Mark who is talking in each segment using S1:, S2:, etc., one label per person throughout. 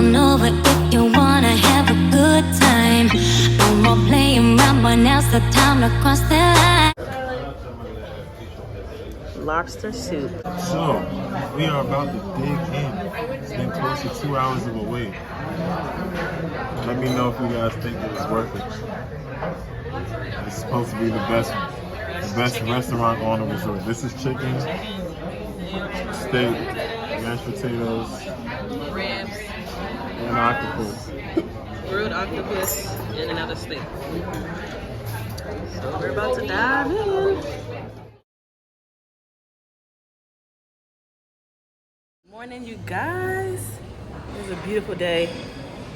S1: on over if you wanna have a good time. No more playing around, but now's the time to cross the line.
S2: Lobster soup.
S3: So, we are about to dig in. It's been close to 2 hours of a wait. Let me know if you guys think it was worth it. It's supposed to be the best restaurant on the resort. This is chicken, steak, mashed potatoes,
S2: Ribs,
S3: and octopus.
S2: grilled octopus, and another steak. So we're about to dive in. Morning, you guys. It was a beautiful day.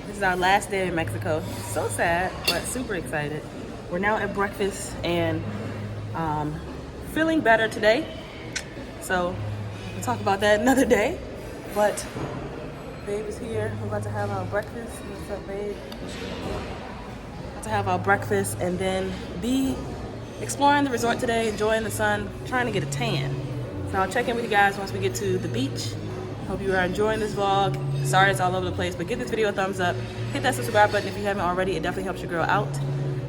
S2: This is our last day in Mexico. So sad, but super excited. We're now at breakfast and feeling better today. So we'll talk about that another day. But babe is here. We're about to have our breakfast. What's up, babe? About to have our breakfast and then be exploring the resort today, enjoying the sun, trying to get a tan. So I'll check in with you guys once we get to the beach. Hope you are enjoying this vlog. Sorry it's all over the place, but give this video a thumbs up. Hit that subscribe button if you haven't already. It definitely helps your girl out.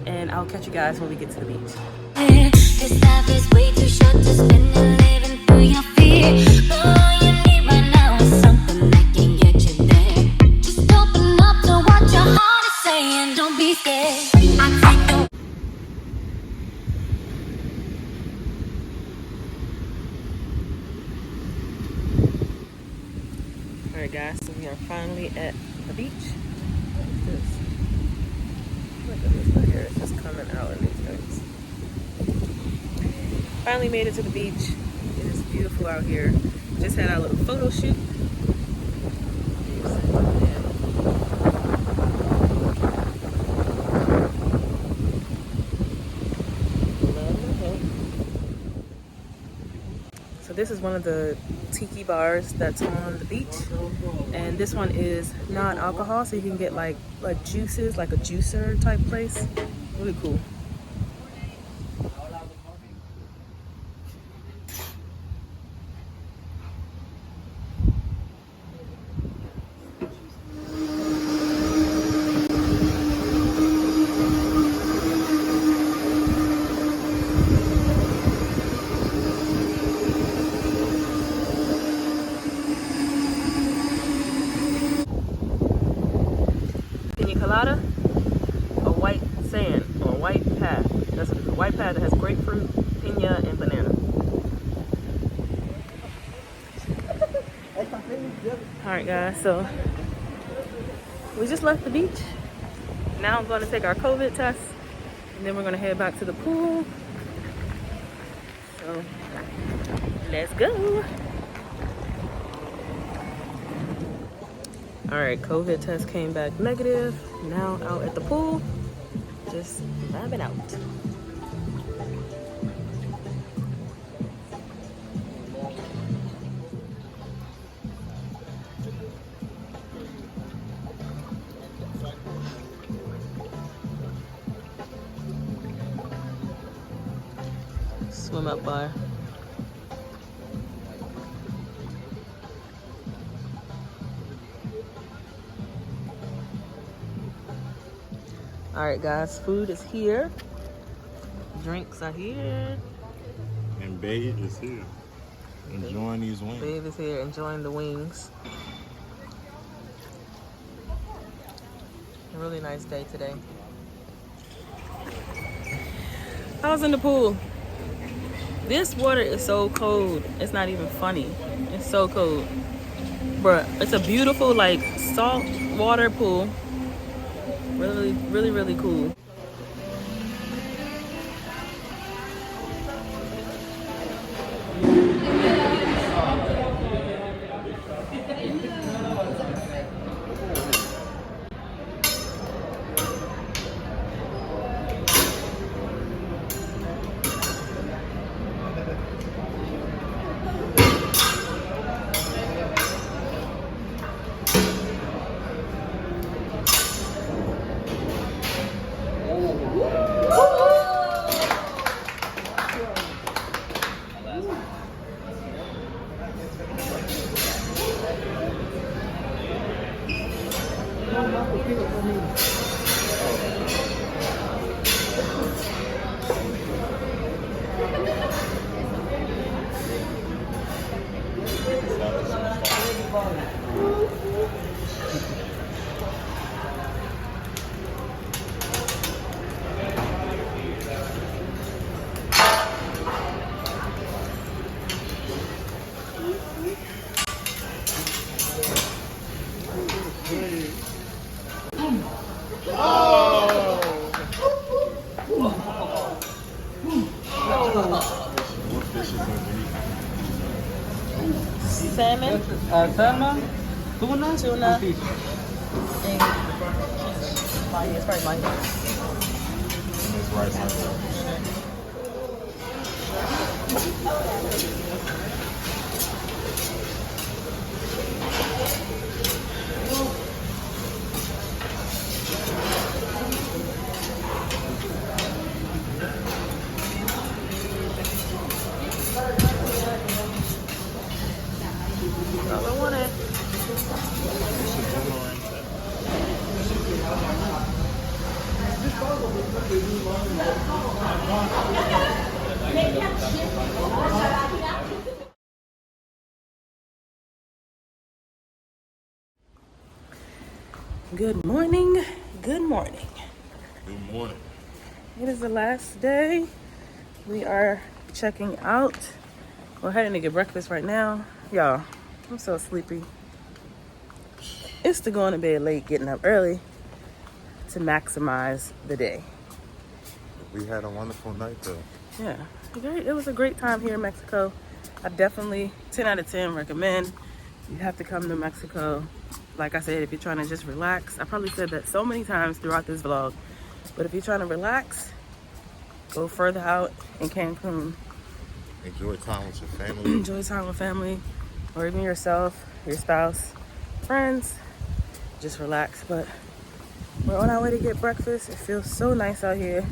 S2: And I'll catch you guys when we get to the beach.
S1: This life is way too short to spend it living through your fear. But all you need right now is something that can get you there. Just open up to what your heart is saying. Don't be scared. I take the
S2: Alright guys, so we are finally at the beach. What's this? Look at this, my hair is just coming out in these things. Finally made it to the beach. It is beautiful out here. Just had our little photo shoot. So this is one of the tiki bars that's on the beach, and this one is non-alcohol, so you can get like juices, like a juicer type place. Really cool. Colada, a white sand, or a white path. That's a white path that has grapefruit, piña, and banana. Alright guys, so we just left the beach. Now I'm going to take our COVID test, and then we're going to head back to the pool. So let's go. Alright, COVID test came back negative. Now out at the pool, just vibing out. Swim up bar. Alright guys, food is here. Drinks are here.
S3: And Babe is here, enjoying these wings.
S2: Babe is here enjoying the wings. A really nice day today. I was in the pool. This water is so cold. It's not even funny. It's so cold. But it's a beautiful like salt water pool. Really, really, really cool. Salmon,
S4: Salmon, tuna,
S2: tuna,
S4: and fish.
S2: and it's probably mine.
S3: And there's rice on top.
S2: All I wanted. Good morning. Good morning.
S3: Good morning.
S2: It is the last day. We are checking out. We're heading to get breakfast right now. Y'all, I'm so sleepy. It's the going to bed late, getting up early to maximize the day.
S3: We had a wonderful night though.
S2: Yeah, it was a great time here in Mexico. I definitely, 10 out of 10, recommend. You have to come to Mexico. Like I said, if you're trying to just relax. I probably said that so many times throughout this vlog. But if you're trying to relax, go further out in Cancun.
S3: Enjoy time with your family.
S2: Enjoy time with family, or even yourself, your spouse, friends. Just relax. But we're on our way to get breakfast. It feels so nice out here.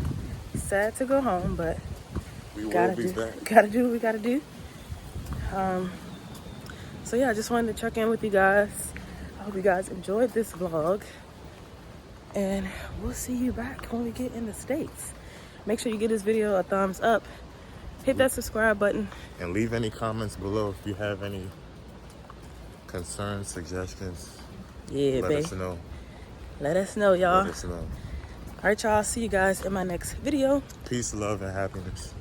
S2: Sad to go home, but
S3: We
S2: gotta
S3: will be
S2: do,
S3: back.
S2: gotta do what we gotta do. So yeah, I just wanted to check in with you guys. I hope you guys enjoyed this vlog, and we'll see you back when we get in the States. Make sure you give this video a thumbs up, hit that subscribe button,
S3: And leave any comments below if you have any concerns, suggestions.
S2: yeah,
S3: Let
S2: babe.
S3: us know.
S2: Let us know, y'all.
S3: Let us know.
S2: All right, y'all, see you guys in my next video.
S3: Peace, love, and happiness.